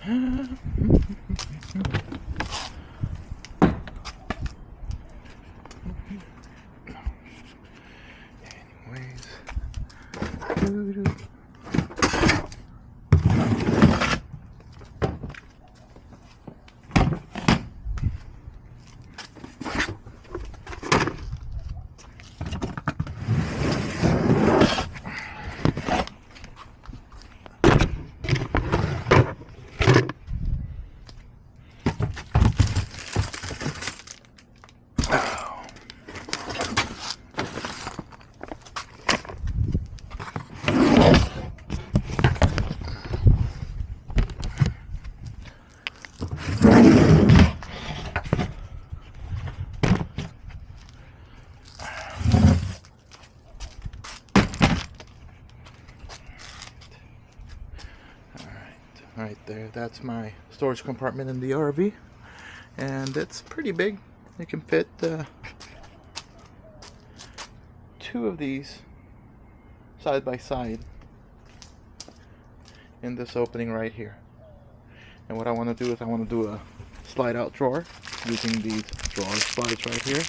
Anyways. Doo-doo. Right there, that's my storage compartment in the RV, and it's pretty big. You can fit 2 of these side by side in this opening right here. And what I want to do is I want to do a slide out drawer using these drawer slides right here.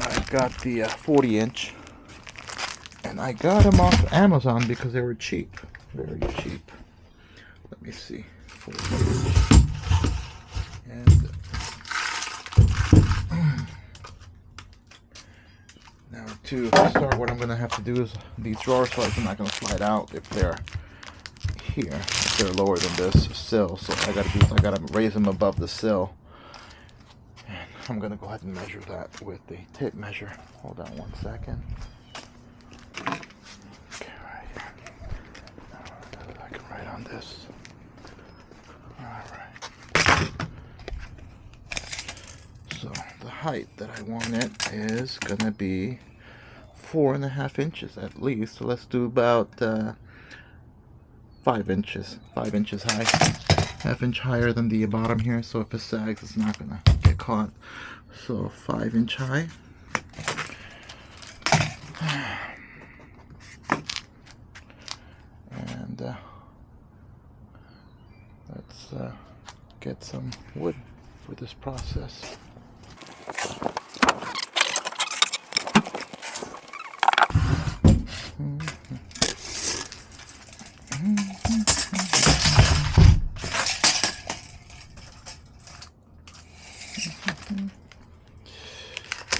I got the 40-inch, and I got them off Amazon because they were cheap, very cheap. Let me see, 40-inch. And now to start, what I'm going to have to do is these drawer slides are not going to slide out if they're here, if they're lower than this sill. So I got to raise them above the sill. And I'm going to go ahead and measure that with the tape measure. Hold on one second. Okay, right here. I can write on this. Alright. So the height that I want it is going to be 4.5 inches at least. So let's do about 5 inches. 5 inches high. Half inch higher than the bottom here. So if it sags, it's not going to get caught. So 5-inch high. And let's get some wood for this process.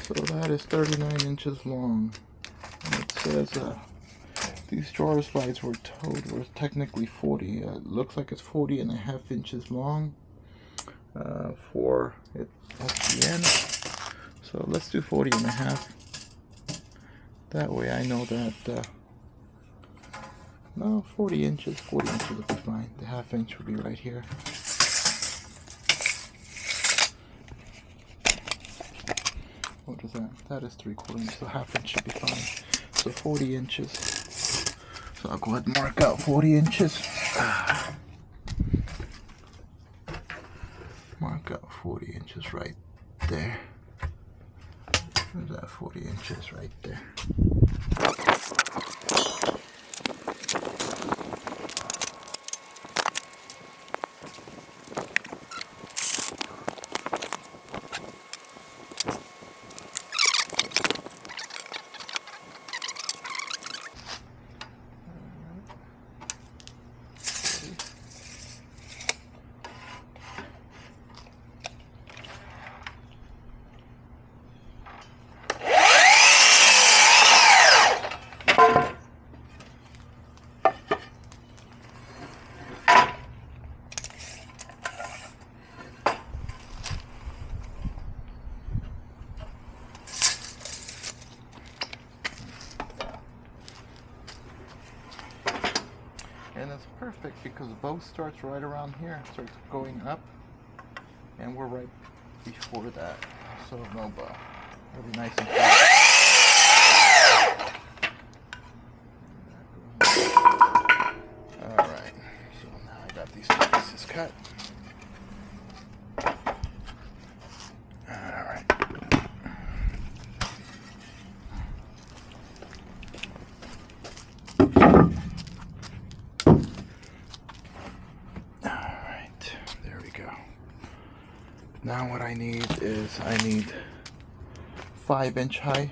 So that is 39 inches long. And it says these drawer slides were technically 40. It looks like it's 40.5 inches long for it at the end. So let's do 40.5. That way I know that, no, 40 inches. 40 inches would be fine. The half inch would be right here. What is that? That is 3/4 inches. So half inch should be fine. So 40 inches. So I'll go ahead and mark out 40 inches. Mark out 40 inches right there. There's that 40 inches right there. And it's perfect because the boat starts right around here. It starts going up, and we're right before that. So no bow. It'll be nice and flat. Alright, so now I got these two pieces cut. Alright. go. Now what I need is 5-inch high.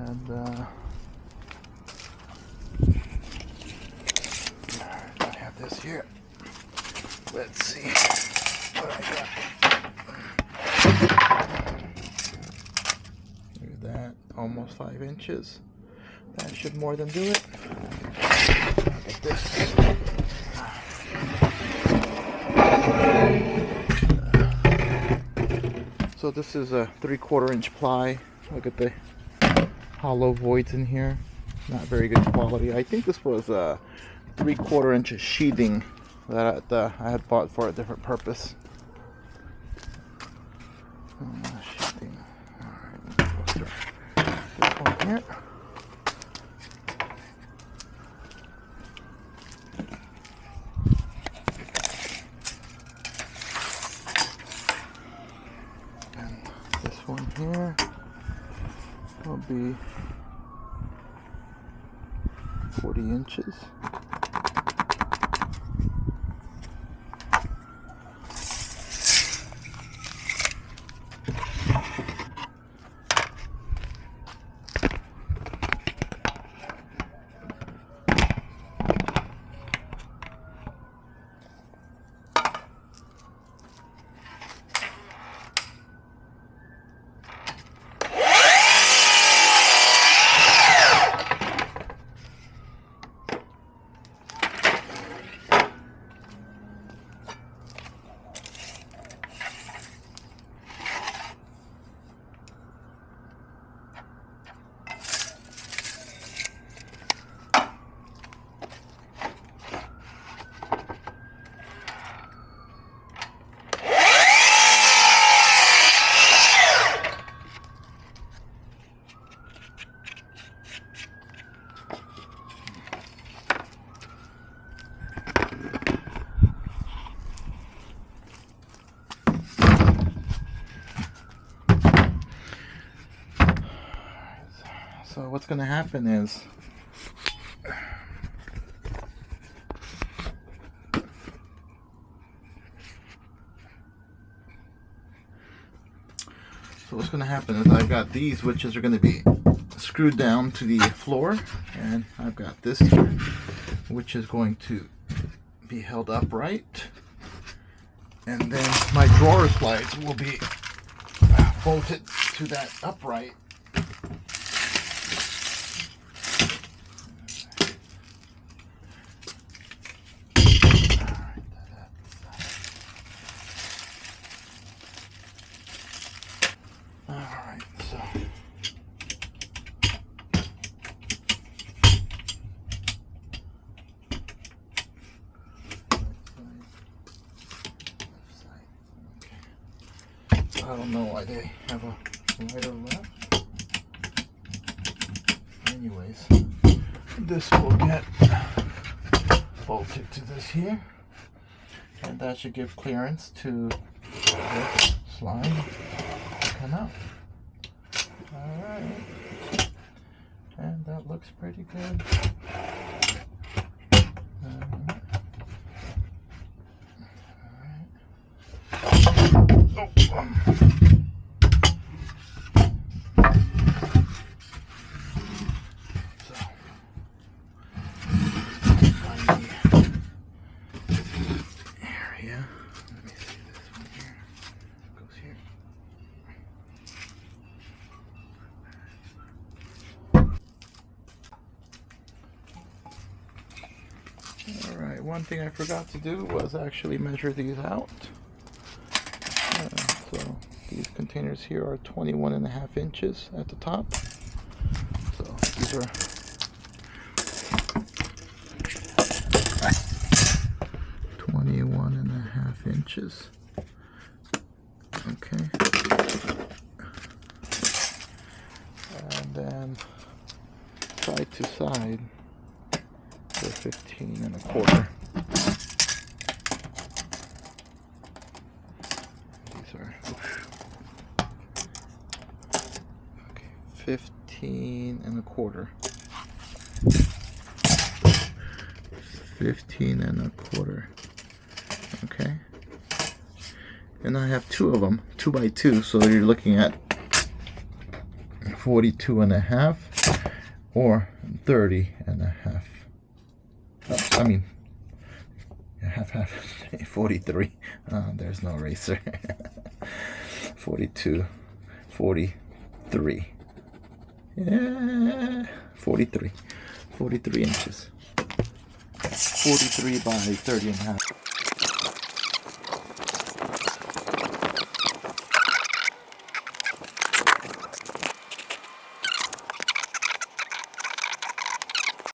And I have this here. Let's see what I got. Look at that, almost 5 inches. That should more than do it. Look at this. So this is a 3/4 inch ply. Look at the hollow voids in here. Not very good quality. I think this was a 3/4 inch sheathing that I had bought for a different purpose. Sheathing. Alright, let's go start this one here. One here will be 40 inches. So what's going to happen is I've got these, which are going to be screwed down to the floor, and I've got this here, which is going to be held upright, and then my drawer slides will be bolted to that upright. I don't know why they have a right or left. Anyways, this will get bolted to this here, and that should give clearance to this slide to come out. Alright, and that looks pretty good. Alright, one thing I forgot to do was actually measure these out. So these containers here are 21.5 inches at the top. So these are 21.5 inches. Okay. And then side to side, they're 15.25. These are 15.25. 15 and a quarter. Okay. And I have two of them, 2 by 2, so you're looking at 42 and a half or 30 and a half. I mean, half, 43. There's no eraser. 42, 43. Yeah, 43 inches. 43 by 30 and a half.